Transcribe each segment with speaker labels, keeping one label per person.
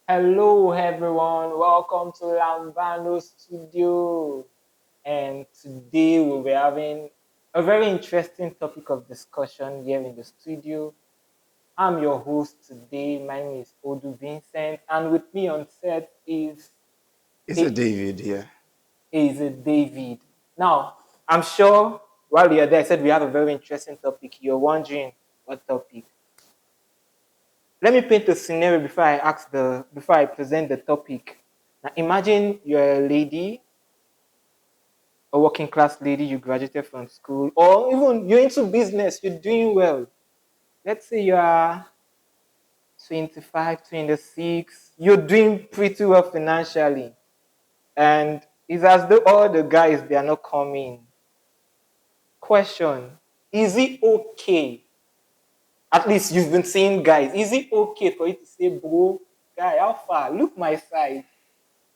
Speaker 1: Hello, everyone. Welcome to Lambano Studio. And today we'll be having a very interesting topic of discussion here in the studio. I'm your host today. My name is Odu Vincent, and with me on set
Speaker 2: It's a
Speaker 1: is
Speaker 2: David here.
Speaker 1: David. Now, I'm sure while you're there, I said we have a very interesting topic. You're wondering what topic. Let me paint a scenario before I present the topic. Now imagine you're a lady, a working class lady, you graduated from school, or even you're into business, you're doing well. Let's say you are 25, 26, you're doing pretty well financially. And it's as though all the guys they are not coming. Question: is it okay? At least you've been seeing guys. Is it okay for you to say, bro, guy, how far? Look my side.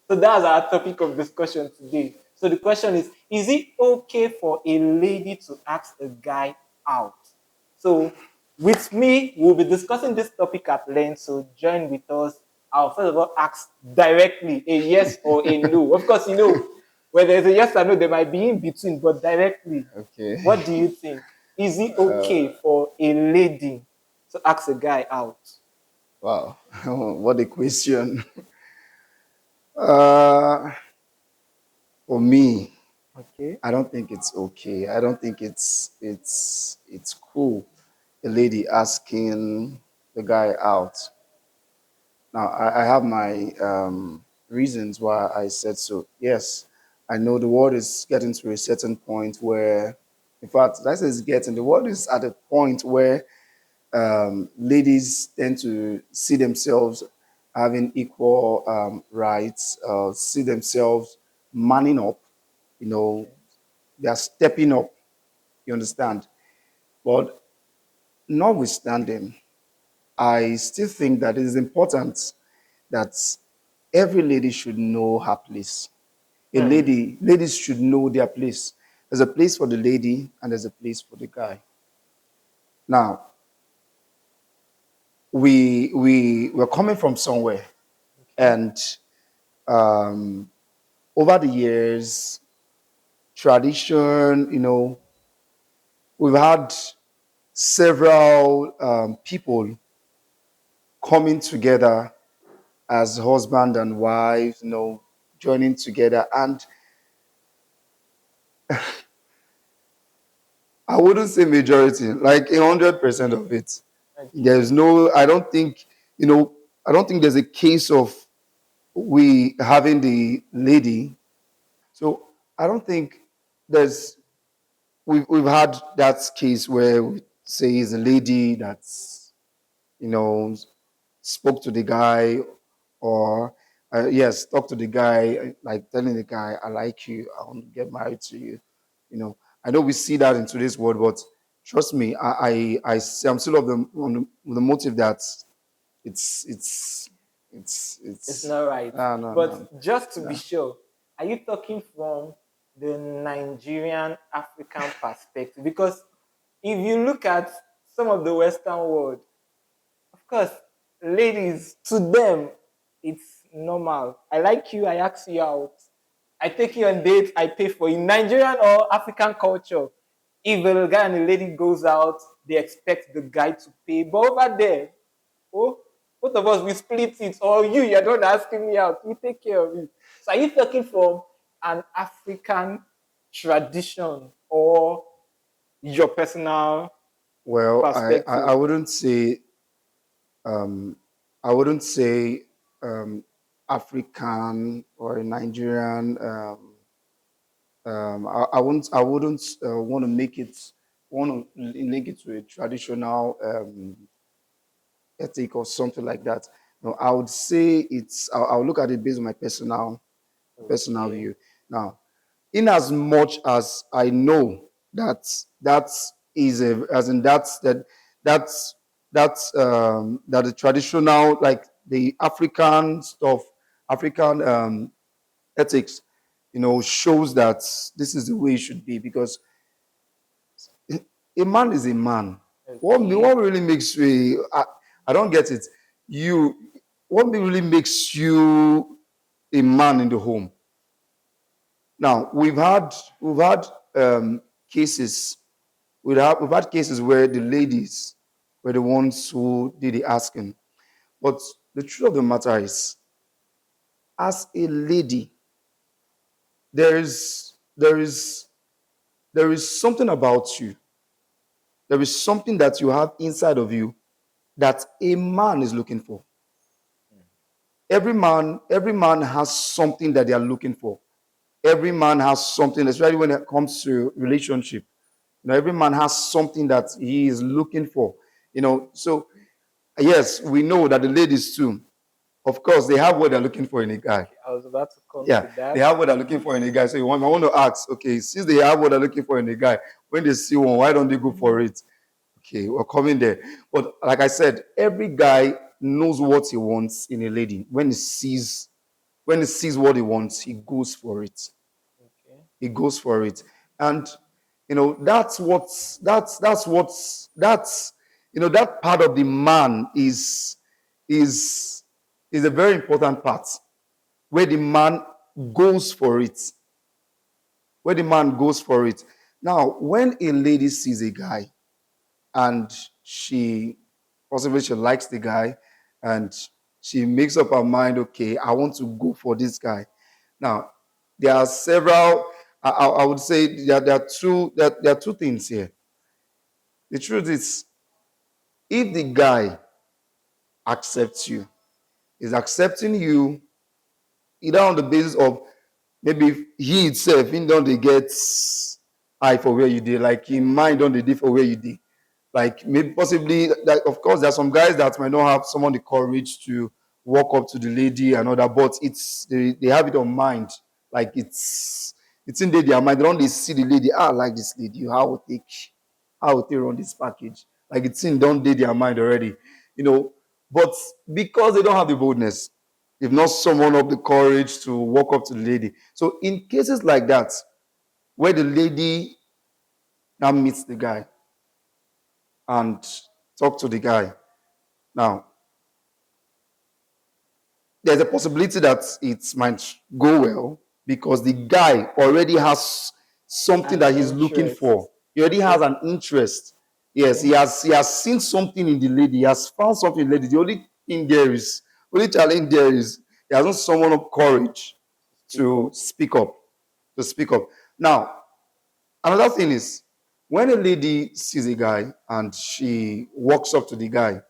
Speaker 1: So that's our topic of discussion today. So the question is it okay for a lady to ask a guy out? So with me, we'll be discussing this topic at length. So join with us. I'll first of all ask directly a yes or a no. Of course, when there's a yes or no, there might be in between, but directly,
Speaker 2: Okay.
Speaker 1: what do you think? Is it okay for a lady to ask a guy out?
Speaker 2: Wow. What a question. Uh, for me,
Speaker 1: Okay.
Speaker 2: I don't think it's okay. I don't think it's cool. A lady asking the guy out. Now, I have my reasons why I said so. Yes, I know the world is getting to a certain point where, in fact, that's it's getting. The world is at a point where ladies tend to see themselves having equal rights, see themselves manning up, you know,
Speaker 1: Okay.
Speaker 2: they are stepping up, you understand? But notwithstanding, I still think that it is important that every lady should know her place.
Speaker 1: Hmm.
Speaker 2: Ladies should know their place. There's a place for the lady and there's a place for the guy. Now, we're coming from somewhere,
Speaker 1: Okay.
Speaker 2: and um, over the years, tradition, we've had several people coming together as husband and wife, joining together. And I wouldn't say majority, like 100% of it.
Speaker 1: Okay.
Speaker 2: There's no, I don't think there's a case of we having the lady. So I don't think there's we've had that case where we say it's a lady that's you know spoke to the guy, or yes, talk to the guy, like telling the guy, I like you, I want to get married to you. I know we see that in today's world, but trust me, I'm still of the motive that it's it's
Speaker 1: It's
Speaker 2: it's
Speaker 1: not right.
Speaker 2: no.
Speaker 1: But just to be
Speaker 2: No.
Speaker 1: sure, are you talking from the Nigerian African perspective? Because if you look at some of the Western world, of course, ladies, to them, it's normal. I like you, I ask you out. I take you on dates, I pay for you. Nigerian or African culture, if the guy and the lady goes out, they expect the guy to pay. But over there, oh, both of us we split it, or you're not asking me out. We take care of it. So are you talking from an African tradition or your personal
Speaker 2: Well, I
Speaker 1: perspective?
Speaker 2: wouldn't say um, I wouldn't say um, African or a Nigerian. I wouldn't want to link it to a traditional ethic or something like that. No, I would say I'll look at it based on my personal
Speaker 1: Okay.
Speaker 2: view. Now, in as much as I know that that is a as in that's that the traditional, like the African stuff, African ethics, shows that this is the way it should be, because a man is a man. What
Speaker 1: Okay.
Speaker 2: really makes you I don't get it. You what really makes you a man in the home? Now we've had cases we've had cases where the ladies were the ones who did the asking. But the truth of the matter is, as a lady, there is there is there is something about you. There is something that you have inside of you that a man is looking for. Every man has something that they are looking for. Every man has something, especially when it comes to relationship. Every man has something that he is looking for. So yes, we know that the ladies too, of course, they have what they're looking for in a guy.
Speaker 1: I was about to come
Speaker 2: Yeah,
Speaker 1: to
Speaker 2: they
Speaker 1: that.
Speaker 2: have what they're looking for in a guy. So I want to ask, okay, since they have what they're looking for in a guy, when they see one, why don't they go for it? Okay, we're coming there. But like I said, every guy knows what he wants in a lady. When he sees what he wants, he goes for it.
Speaker 1: Okay.
Speaker 2: He goes for it. And that part of the man is a very important part where the man goes for it. Where the man goes for it. Now, when a lady sees a guy and she likes the guy and she makes up her mind, okay, I want to go for this guy. Now, there are several, I would say there are two things here. The truth is, if the guy accepts you, is accepting you either on the basis of maybe he itself, he don't dey get eye for where you did, like in mind on the day for where you did. Like maybe possibly, like, of course, there are some guys that might not have someone the courage to walk up to the lady and all that, but they have it on mind. Like it's in their mind. They don't they see the lady, I like this lady, how will take run this package. Like it's in don't they their mind already. You know, but because they don't have the boldness, they've not summoned up the courage to walk up to the lady. So in cases like that, where the lady now meets the guy and talk to the guy. Now, there's a possibility that it might go well because the guy already has something
Speaker 1: An
Speaker 2: that he's looking
Speaker 1: interest.
Speaker 2: for. He already has an interest. Yes,
Speaker 1: Okay.
Speaker 2: he has seen something in the lady. He has found something in the lady. The only challenge there is he hasn't summoned up courage
Speaker 1: Speak
Speaker 2: to
Speaker 1: up.
Speaker 2: speak up. To speak up. Now, another thing is when a lady sees a guy and she walks up to the guy,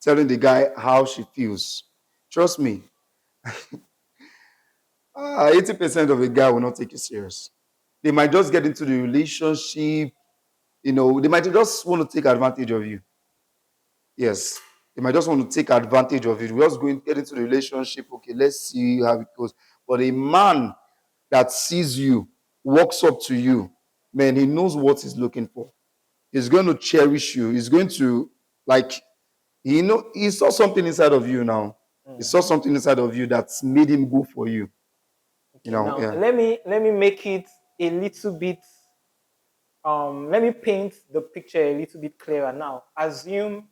Speaker 2: telling the guy how she feels. Trust me, 80% of a guy will not take you serious. They might just get into the relationship, they might just want to take advantage of you. Yes. They might just want to take advantage of it. We're just going to get into the relationship. Okay, let's see how it goes. But a man that sees you, walks up to you, man, he knows what he's looking for. He's going to cherish you. He's going to, like, he saw something inside of you now. He saw
Speaker 1: Mhm.
Speaker 2: something inside of you that's made him go for you.
Speaker 1: Okay. Now
Speaker 2: Yeah.
Speaker 1: let me make it a little bit. Let me paint the picture a little bit clearer. Now, assume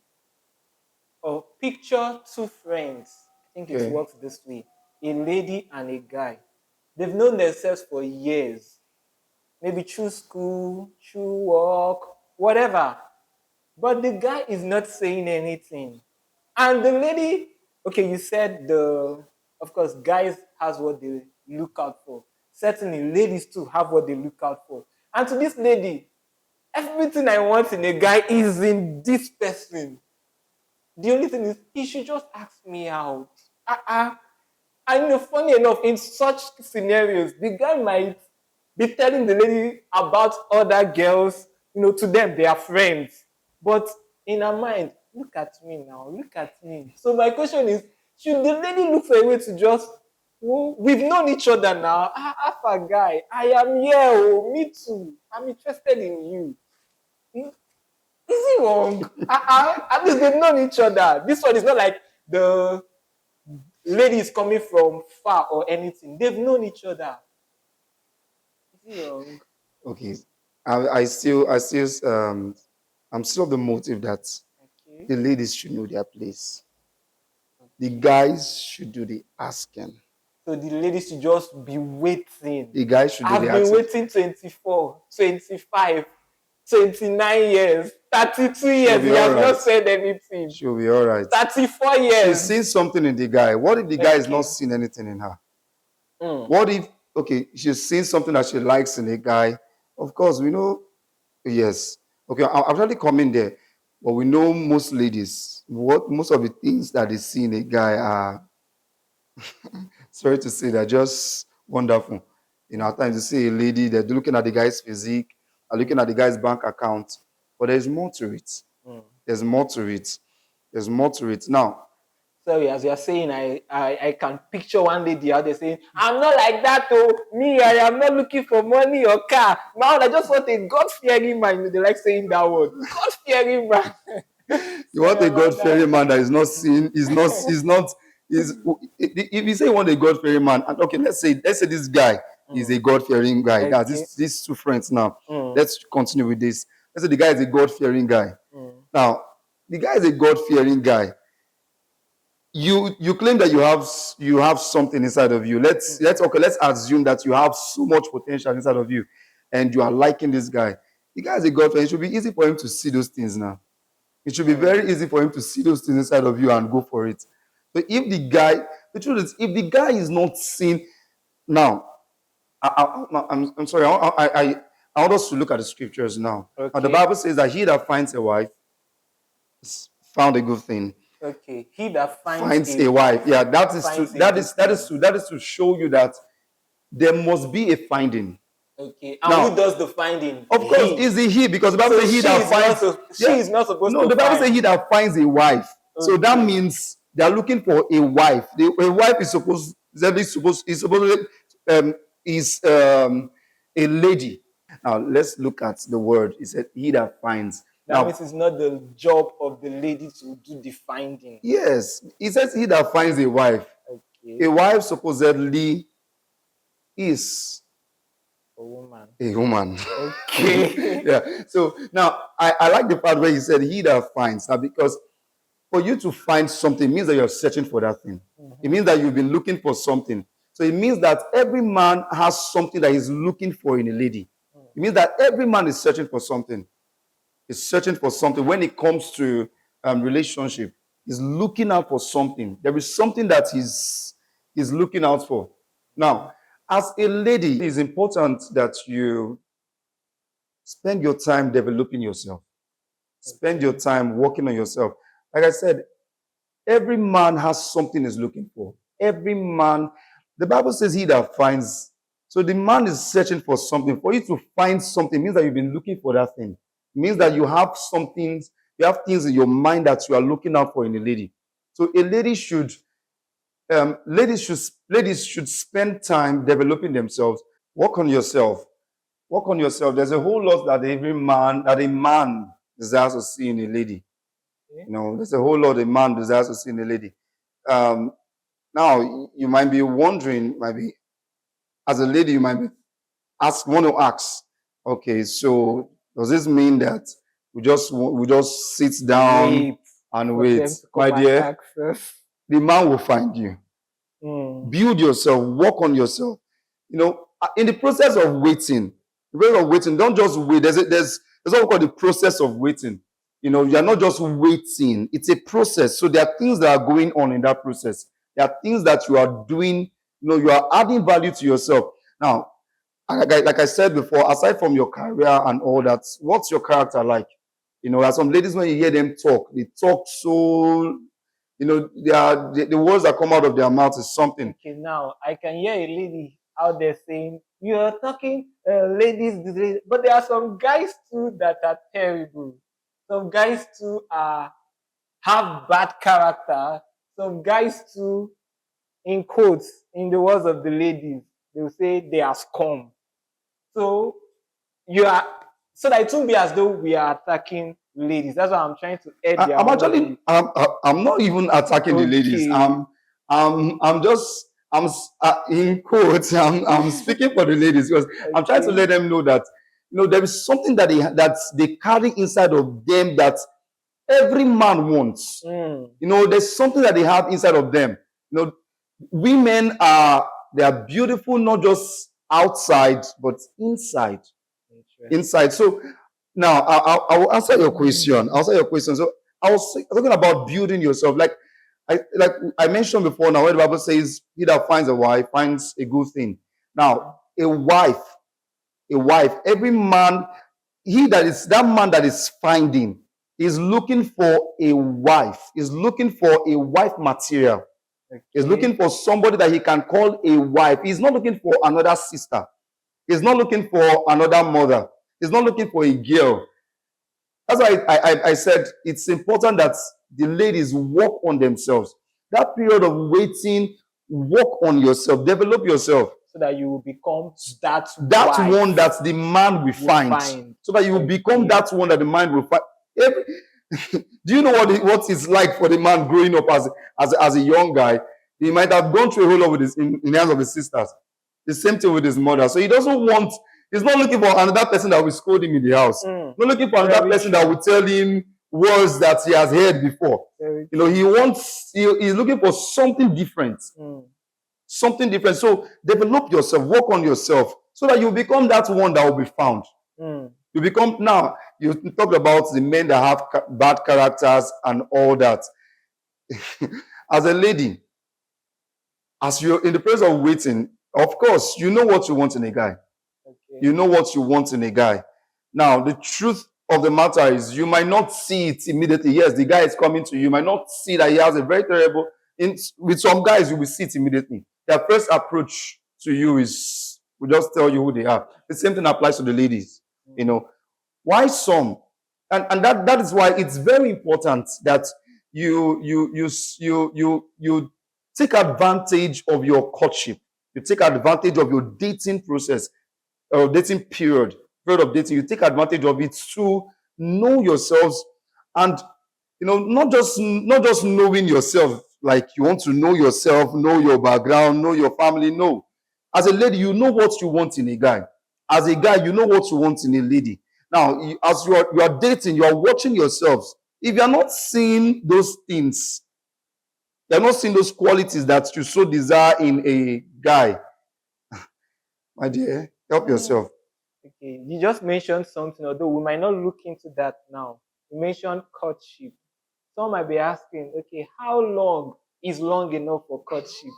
Speaker 1: or picture two friends. I think it
Speaker 2: Okay.
Speaker 1: works this way: a lady and a guy. They've known themselves for years, maybe through school, through work, whatever. But the guy is not saying anything. And the lady, okay, you said of course, guys has what they look out for. Certainly, ladies too have what they look out for. And to this lady, everything I want in a guy is in this person. The only thing is, he should just ask me out. Uh-uh. And funny enough, in such scenarios, the guy might be telling the lady about other girls, to them, they are friends. But in her mind, look at me now, look at me. So my question is, should the lady look for a way to just, oh, we've known each other now. Alpha guy, I am here. Oh, me too. I'm interested in you. Is he wrong? At least they've known each other. This one is not like the lady is coming from far or anything. They've known each other. Is he wrong?
Speaker 2: Okay. I'm still of the motive that
Speaker 1: Okay.
Speaker 2: the ladies should know their place. The guys should do the asking.
Speaker 1: So the ladies should just be waiting.
Speaker 2: The guys should do
Speaker 1: I've
Speaker 2: the
Speaker 1: been
Speaker 2: asking.
Speaker 1: waiting 24, 25, 29 years, 32 years.
Speaker 2: be
Speaker 1: He has
Speaker 2: alright.
Speaker 1: not said anything.
Speaker 2: She'll be all right.
Speaker 1: 34
Speaker 2: She's
Speaker 1: years.
Speaker 2: seen something in the guy. What if the guy is
Speaker 1: Okay.
Speaker 2: not seeing anything in her?
Speaker 1: Mm.
Speaker 2: What if, okay, she's seen something that she likes in a guy? Of course, we know, yes. Okay, I'm actually coming there. But we know most ladies, most of the things that they see in a guy are, sorry to say, they're just wonderful. You know, at times you see a lady, they're looking at the guy's physique, are looking at the guy's bank account, but there's more to it. There's more to it. There's more to it. Now,
Speaker 1: Sorry, as you're saying, I can picture one lady out there saying, I'm not like that, oh, me, I am not looking for money or car. Man, I just want a God-fearing man. They like saying that word. God-fearing man.
Speaker 2: you want a God-fearing man that is not seen, if you say you want a God-fearing man, and okay, let's say this guy is a God-fearing guy. That's
Speaker 1: Okay.
Speaker 2: these two friends now. Let's continue with this. Let's say the guy is a God-fearing guy. Now, the guy is a God-fearing guy. You claim that you have something inside of you. Let's assume that you have so much potential inside of you, and you are liking this guy. The guy is a God-fearing. It should be easy for him to see those things now. It should be very easy for him to see those things inside of you and go for it. But if the truth is, if the guy is not seen, now, I'm sorry, I want us to look at the scriptures now.
Speaker 1: Okay.
Speaker 2: And the Bible says that he that finds a wife has found a good thing.
Speaker 1: Okay, he that
Speaker 2: Finds a wife. Yeah, that is to show you that there must be a finding.
Speaker 1: Okay, and
Speaker 2: Now,
Speaker 1: who does the finding?
Speaker 2: Of course, is it he? Because the Bible
Speaker 1: So
Speaker 2: says he
Speaker 1: she
Speaker 2: that
Speaker 1: is not
Speaker 2: finds.
Speaker 1: so- she is not supposed
Speaker 2: No,
Speaker 1: to
Speaker 2: the Bible
Speaker 1: find.
Speaker 2: says he that finds a wife. So that means they are looking for a wife. A wife is supposed a lady. Now let's look at the word. It said he that finds.
Speaker 1: That
Speaker 2: Now,
Speaker 1: means it's not the job of the lady to do the finding.
Speaker 2: yes, it says he that finds a wife.
Speaker 1: Okay,
Speaker 2: A wife supposedly is
Speaker 1: a woman.
Speaker 2: a woman.
Speaker 1: Okay.
Speaker 2: Yeah. So now I like the part where he said he that finds. Now, because for you to find something means that you're searching for that thing. It means that you've been looking for something. So it means that every man has something that he's looking for in a lady. It means that every man is searching for something. He's searching for something. When it comes to relationship, he's looking out for something. There is something that he's looking out for. Now, as a lady, it is important that you spend your time developing yourself. Spend your time working on yourself. Like I said, every man has something he's looking for. Every man, the Bible says he that finds. So the man is searching for something. For you to find something means that you've been looking for that thing. It means that you have you have things in your mind that you are looking out for in a lady. So a lady should, ladies should spend time developing themselves. Work on yourself. Work on yourself. There's a whole lot that a man desires to see in a lady. You know, there's a whole lot a man desires to see in a lady. Now, you might be wondering, as a lady, you might be want to ask, okay, so does this mean that we just sit down and wait? My dear, the man will find you. Build yourself, work on yourself. You know, in the process of waiting, don't just wait. There's what we call the process of waiting. You know, you are not just waiting, it's a process. So there are things that are going on in that process. There are things that you are doing, you know, you are adding value to yourself. Now, like I said before, aside from your career and all that, what's your character like? You know, there are some ladies, when you hear them talk, they talk so, you know, the words that come out of their mouth is something.
Speaker 1: Okay, now I can hear a lady out there saying, you are talking ladies, but there are some guys too that are terrible. Some guys too have bad character. Some guys too, in quotes, in the words of the ladies, they will say they are scum. So that it won't be as though we are attacking ladies. That's why I'm trying to add.
Speaker 2: I'm not even attacking the ladies. In quotes. I'm speaking for the ladies because I'm trying to let them know that, you know, there is something that they carry inside of them that every man wants. There's something that they have inside of them. Women they are beautiful not just outside but inside. Inside. So now I will answer your question. I'll answer your question. So I was talking about building yourself. Like I mentioned before, now where the Bible says, "He that finds a wife finds a good thing." Now, a wife, every man, that man that is finding is looking for a wife, is looking for a wife material. He's looking for somebody that he can call a wife. He's not looking for another sister. He's not looking for another mother. He's not looking for a girl. That's why I said it's important that the ladies work on themselves. That period of waiting, work on yourself, develop yourself.
Speaker 1: So that you will become that
Speaker 2: one that the man will find. So that you will become that one that the man will find. Do you know what it's like for the man growing up as a young guy? He might have gone through a whole lot with in the hands of his sisters. The same thing with his mother. So he's not looking for another person that will scold him in the house. Not looking for another person that will tell him words that he has heard before. He's looking for something different. Something different. So develop yourself, work on yourself, so that you become that one that will be found. You become, now, you talked about the men that have bad characters and all that. As a lady, as you're in the process of waiting, of course, you know what you want in a guy. You know what you want in a guy. Now, the truth of the matter is, you might not see it immediately. Yes, the guy is coming to you. You might not see that he has a very terrible... with some guys, you will see it immediately. Their first approach to you is, we just tell you who they are. The same thing applies to the ladies. Why some? And that is why it's very important that you take advantage of your courtship. You take advantage of your dating process, or dating period of dating. You take advantage of it to know yourselves, and not just knowing yourself, like you want to know yourself, know your background, know your family. No. As a lady, you know what you want in a guy. As a guy, you know what you want in a lady. Now, as you are dating, you are watching yourselves. If you are not seeing those things, you are not seeing those qualities that you so desire in a guy, my dear, help yourself.
Speaker 1: Okay, you just mentioned something, although we might not look into that now. You mentioned courtship. Some might be asking, okay, how long is long enough for courtship?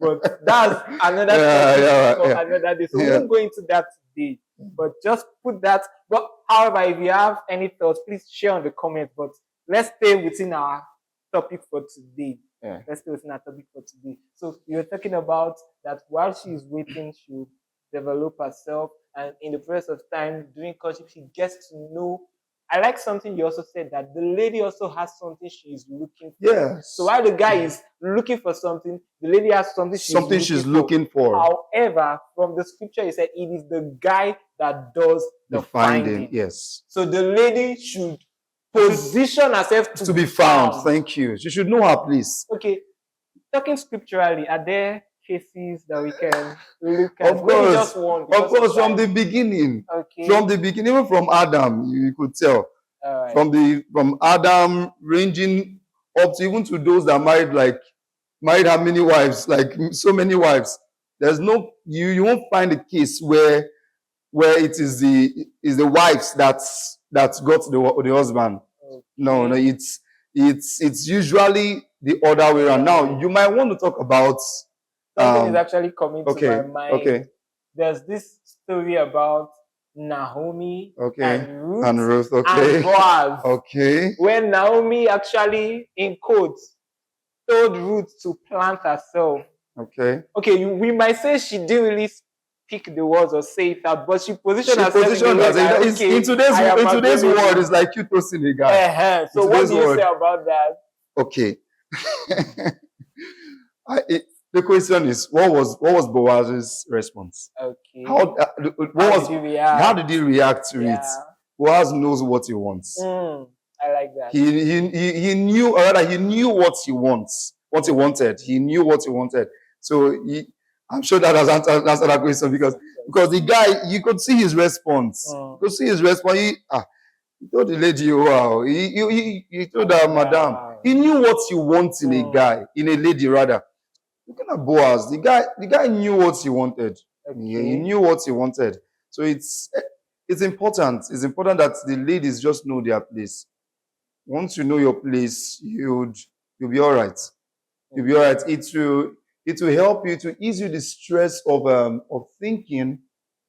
Speaker 1: But that's another topic for another day. So we won't go into that today. But just put that. But however, if you have any thoughts, please share on the comments. But let's stay within our topic for today. Let's stay within our topic for today. So you're talking about that while she is waiting, she'll develop herself, and in the process of time doing courtship, she gets to know. I like something you also said, that the lady also has something she is looking for.
Speaker 2: Yes.
Speaker 1: So while the guy is looking for something, the lady has something she's looking for. However, from the scripture, you said it is the guy that does the finding.
Speaker 2: Yes.
Speaker 1: So the lady should position herself to be found.
Speaker 2: Thank you. She should know her place.
Speaker 1: Okay. Talking scripturally, are there cases that we can look at?
Speaker 2: Of course, from the beginning.
Speaker 1: Okay.
Speaker 2: From the beginning, even from Adam, you could tell.
Speaker 1: Right.
Speaker 2: From Adam, ranging up to even to those that married how many wives, like so many wives. There's no, you won't find a case where it is the wives that got the husband. Okay. No, it's usually the other way around. Now, you might want to talk about
Speaker 1: something is actually coming to my mind.
Speaker 2: Okay.
Speaker 1: There's this story about Naomi and Ruth,
Speaker 2: and
Speaker 1: Boaz.
Speaker 2: Okay.
Speaker 1: When Naomi actually, in quotes, told Ruth to plant herself.
Speaker 2: Okay.
Speaker 1: Okay, we might say she didn't really speak the words or say it out, but she positioned herself
Speaker 2: in today's world, it's like you toasting a guy.
Speaker 1: So what do you say about that?
Speaker 2: Okay. The question is, what was Boaz's response?
Speaker 1: Okay.
Speaker 2: How did he react to it? Boaz knows what he wants.
Speaker 1: I like that.
Speaker 2: He knew, or rather, he knew what he wants, what he wanted. He knew what he wanted. So I'm sure that has answered that question, because the guy, you could see his response. You could see his response. He told the lady, wow. He told her, madam,
Speaker 1: Wow.
Speaker 2: he knew what you want in a
Speaker 1: Mm.
Speaker 2: guy, in a lady rather. Looking at Boaz, the guy knew what he wanted. Yeah, he
Speaker 1: Okay.
Speaker 2: knew what he wanted. So it's important. It's important that the ladies just know their place. Once you know your place, you'll be all right. You'll be all right. It will help you to ease you the stress of thinking.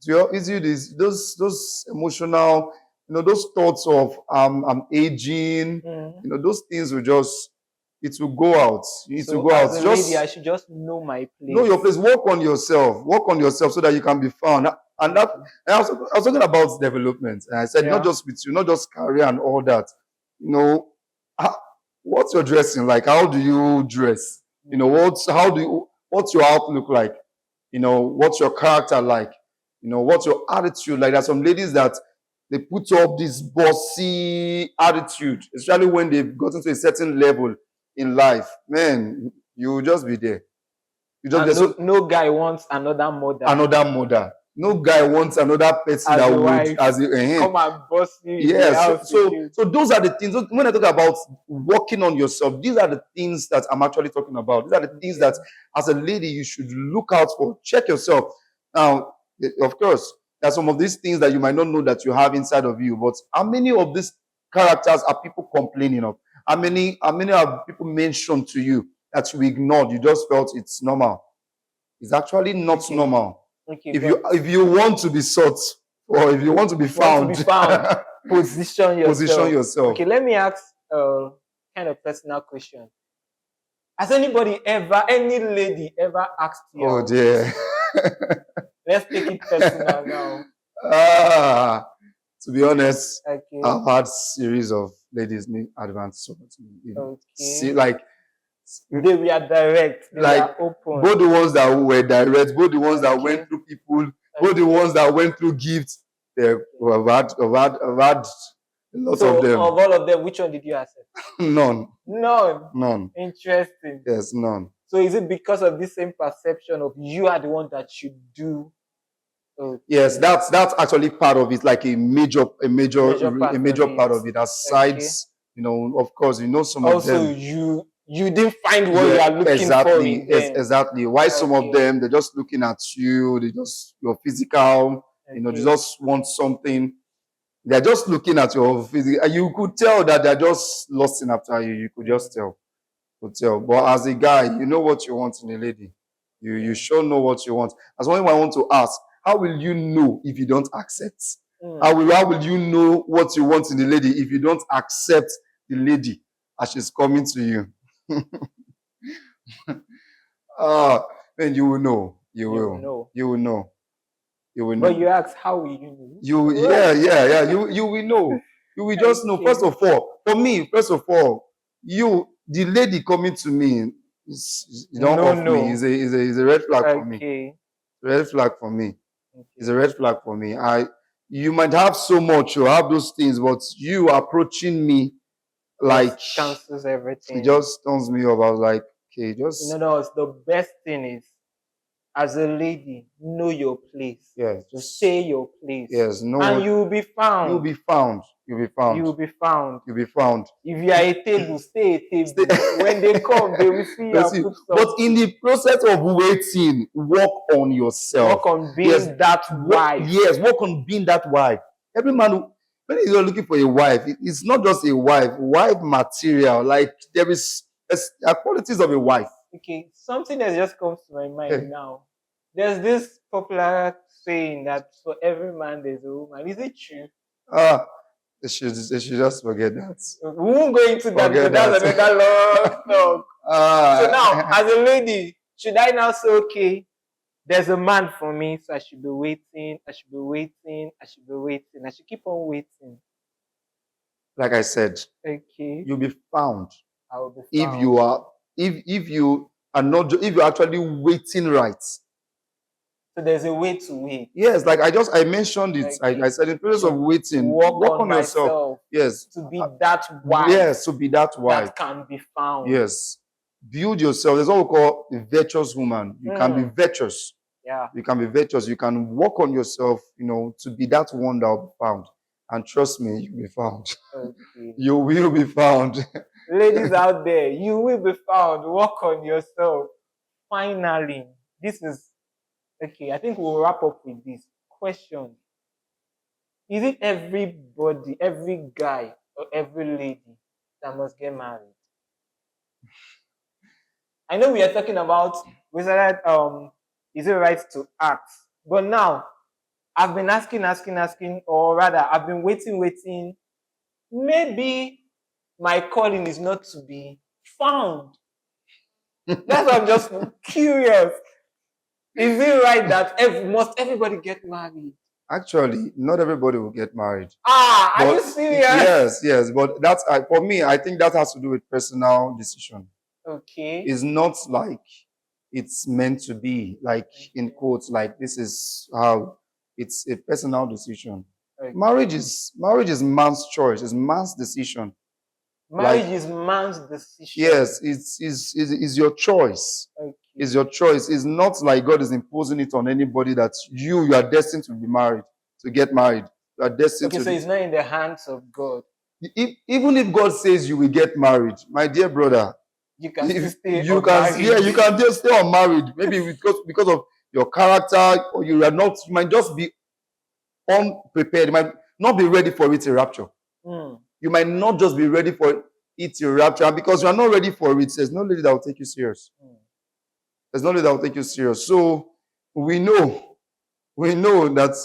Speaker 2: To ease you those emotional, those thoughts of I'm aging.
Speaker 1: Mm.
Speaker 2: Those things it will go out. It will
Speaker 1: So
Speaker 2: go out.
Speaker 1: as a lady, I
Speaker 2: Just
Speaker 1: should just know my
Speaker 2: know
Speaker 1: place.
Speaker 2: your place. Work on yourself. Work on yourself so that you can be found. And that
Speaker 1: Okay.
Speaker 2: and I was talking about development. And I said not
Speaker 1: Yeah.
Speaker 2: just with you, not just career and all that. You know, how, what's your dressing like? How do you dress? What's your outlook like? What's your character like? What's your attitude like? There's some ladies that they put up this bossy attitude, especially when they've gotten to a certain level in life. Man, you will just be there. You just
Speaker 1: And
Speaker 2: there. So
Speaker 1: no guy wants another mother
Speaker 2: another mother. No guy wants another person
Speaker 1: as
Speaker 2: that
Speaker 1: a
Speaker 2: would
Speaker 1: wife.
Speaker 2: as a
Speaker 1: Come and boss you in the
Speaker 2: yes. So,
Speaker 1: house
Speaker 2: so
Speaker 1: again.
Speaker 2: so those are the things. When I talk about working on yourself, these are the things that I'm actually talking about. These are the things that, as a lady, you should look out for. Check yourself. Now, of course, there are some of these things that you might not know that you have inside of you. But how many of these characters are people complaining of? How many have people mentioned to you that you ignored? You just felt it's normal. It's actually not
Speaker 1: Okay.
Speaker 2: normal.
Speaker 1: Okay,
Speaker 2: If you want to be sought, or if you want to be found,
Speaker 1: position yourself.
Speaker 2: position yourself.
Speaker 1: Okay, let me ask a kind of personal question. Has any lady ever asked you
Speaker 2: Oh
Speaker 1: out?
Speaker 2: dear.
Speaker 1: Let's take it personal now.
Speaker 2: To be honest,
Speaker 1: Okay.
Speaker 2: I've had series of ladies need advance support. See,
Speaker 1: Okay.
Speaker 2: like
Speaker 1: They were direct. They
Speaker 2: like
Speaker 1: were open.
Speaker 2: both the ones that were direct, both the ones that
Speaker 1: Okay.
Speaker 2: went through people, both the ones that went through gifts. I've had a lot
Speaker 1: So
Speaker 2: of them.
Speaker 1: of all of them, which one did you accept?
Speaker 2: None.
Speaker 1: None. Interesting.
Speaker 2: Yes, none.
Speaker 1: So is it because of this same perception of you are the one that should do? Okay.
Speaker 2: Yes, that's actually part of it, like a major part of it. Aside, of course, some of
Speaker 1: Also,
Speaker 2: them.
Speaker 1: you didn't find what you are looking for in them.
Speaker 2: Exactly. Why some of them, they're just looking at you, they just your physical, they just want something. They're just looking at your physical. You could tell that they're just lusting after you. You could just tell. But as a guy, you know what you want in a lady. You sure know what you want. That's why I want to ask, how will you know if you don't accept? How will you know what you want in a lady if you don't accept the lady as she's coming to you? Then you will know. You will know. You will know.
Speaker 1: But you ask, how will you know?
Speaker 2: You will know. You will just know. First of all, for me, the lady coming to me is not off me. Is a red flag for me. Red flag for me. It's a red flag for me. You might have so much, you have those things, but you approaching me like
Speaker 1: cancels everything.
Speaker 2: It just turns me off. I was like, okay, just.
Speaker 1: The best thing is, as a lady, know your place.
Speaker 2: Yes, just
Speaker 1: stay your place.
Speaker 2: Yes, no.
Speaker 1: And you will be found.
Speaker 2: You'll be found. You'll be found.
Speaker 1: You will be found.
Speaker 2: You'll be found.
Speaker 1: If you are a table, stay a table. When they come, they will see you.
Speaker 2: But in the process of waiting, work on yourself.
Speaker 1: Work on being that wife.
Speaker 2: Yes, work on being that wife. Every man, when you're looking for a wife, it's not just a wife material. Like there are qualities of a wife.
Speaker 1: Okay, something that just comes to my mind now. There's this popular saying that for every man there's a woman. Is it true?
Speaker 2: They should just forget that.
Speaker 1: We won't go into that because that's another long talk. So now, as a lady, should I now say, okay, there's a man for me, so I should be waiting, I should keep on waiting?
Speaker 2: Like I said,
Speaker 1: okay,
Speaker 2: you'll be found.
Speaker 1: I will be found.
Speaker 2: If you are, if you are not, if you're actually waiting right.
Speaker 1: So there's a way to wait.
Speaker 2: Yes, like I mentioned it. I said in the process of waiting, work on yourself. Yes.
Speaker 1: To be that wife.
Speaker 2: Yes, to be that wife.
Speaker 1: That can be found.
Speaker 2: Yes. Build yourself. There's what we call a virtuous woman. You can be virtuous.
Speaker 1: Yeah.
Speaker 2: You can be virtuous. You can work on yourself, to be that one that will be found. And trust me, you'll be found.
Speaker 1: Okay.
Speaker 2: You will be found.
Speaker 1: Ladies out there, you will be found. Work on yourself. Finally, this is okay. I think we'll wrap up with this question. Is it everybody, every guy, or every lady that must get married? I know we are talking about whether is it right to ask, but now I've been asking, or rather, I've been waiting. Maybe my calling is not to be found. That's why I'm just curious. Is it right that must everybody get married?
Speaker 2: Actually, not everybody will get married.
Speaker 1: Are you
Speaker 2: But
Speaker 1: serious?
Speaker 2: yes. But that's for me. I think that has to do with personal decision.
Speaker 1: Okay.
Speaker 2: It's not like it's meant to be, like in quotes, like this is how it's a personal decision.
Speaker 1: Okay.
Speaker 2: Marriage is man's choice. It's man's decision.
Speaker 1: Marriage is man's decision.
Speaker 2: Yes, it's your choice.
Speaker 1: Okay.
Speaker 2: It's your choice. It's not like God is imposing it on anybody that you are destined to be married, to get married. You are destined
Speaker 1: Okay,
Speaker 2: to.
Speaker 1: so it's not in the hands of God.
Speaker 2: Even if God says you will get married, my dear brother,
Speaker 1: You can still stay
Speaker 2: you can
Speaker 1: unmarried.
Speaker 2: you can just stay unmarried. Maybe because of your character, or you might just be unprepared. You might not be ready for it in rapture. You might not just be ready for it in rapture. And because you are not ready for it, there's no lady that will take you serious. There's no lady that will take you serious. So we know that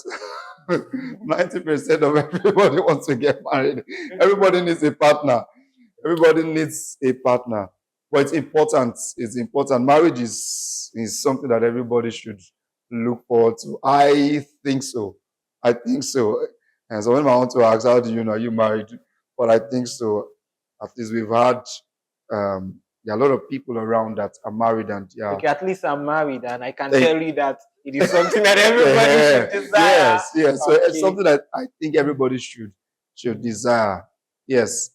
Speaker 2: 90% of everybody wants to get married. Everybody needs a partner. Everybody needs a partner. But it's important. It's important. Marriage is something that everybody should look forward to. I think so. And so when I want to ask, how do you know, are you married? But I think so. At least we've had there are a lot of people around that are married, and
Speaker 1: Okay, at least I'm married, and I can tell you that it is something that everybody should desire.
Speaker 2: Yes. So it's something that I think everybody should desire. Yes.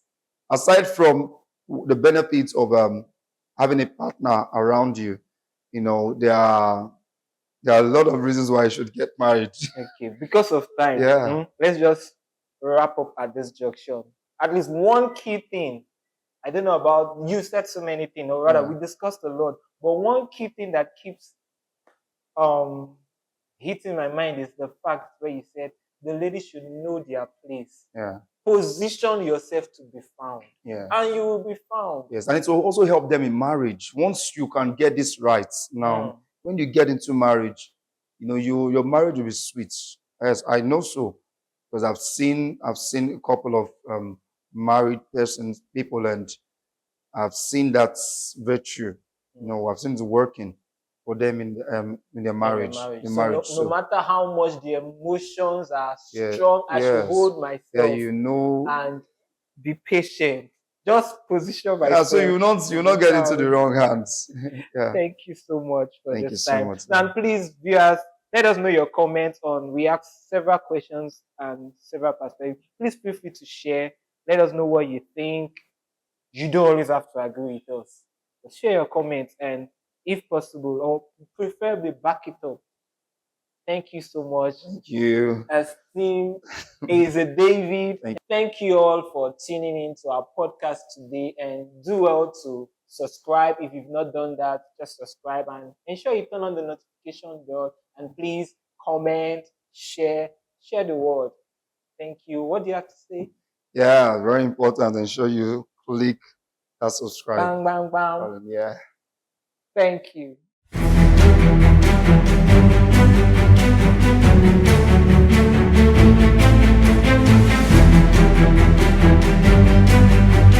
Speaker 2: Aside from the benefits of having a partner around you, there are a lot of reasons why you should get married.
Speaker 1: Okay, because of time.
Speaker 2: Yeah.
Speaker 1: Let's just wrap up at this junction. At least one key thing. I don't know about you said so many things, or rather, we discussed a lot. But one key thing that keeps hitting my mind is the fact where you said the lady should know their place.
Speaker 2: Yeah.
Speaker 1: Position yourself to be found.
Speaker 2: Yeah.
Speaker 1: And you will be found.
Speaker 2: Yes, and it will also help them in marriage. Once you can get this right, now, when you get into marriage, your marriage will be sweet. Yes, I know so, because I've seen a couple of married people, and I've seen that virtue. I've seen it working for them in their marriage.
Speaker 1: So no matter how much the emotions are strong, I should hold myself. And be patient. Just position myself.
Speaker 2: Yeah, so you not get into the wrong hands. Yeah.
Speaker 1: Thank you so much for
Speaker 2: Thank
Speaker 1: this
Speaker 2: you
Speaker 1: time.
Speaker 2: so much.
Speaker 1: And please, viewers, let us know your comments on. We asked several questions and several perspectives. Please feel free to share. Let us know what you think. You don't always have to agree with us. But share your comments, and if possible, or preferably back it up. Thank you so much.
Speaker 2: Thank you.
Speaker 1: Esteemed Eze David. Thank you all for tuning in to our podcast today, and do well to subscribe. If you've not done that, just subscribe and ensure you turn on the notification bell, and please comment, share the word. Thank you. What do you have to say? Yeah, very important. Ensure you click that subscribe. Bang, bang, bang. Yeah. Thank you.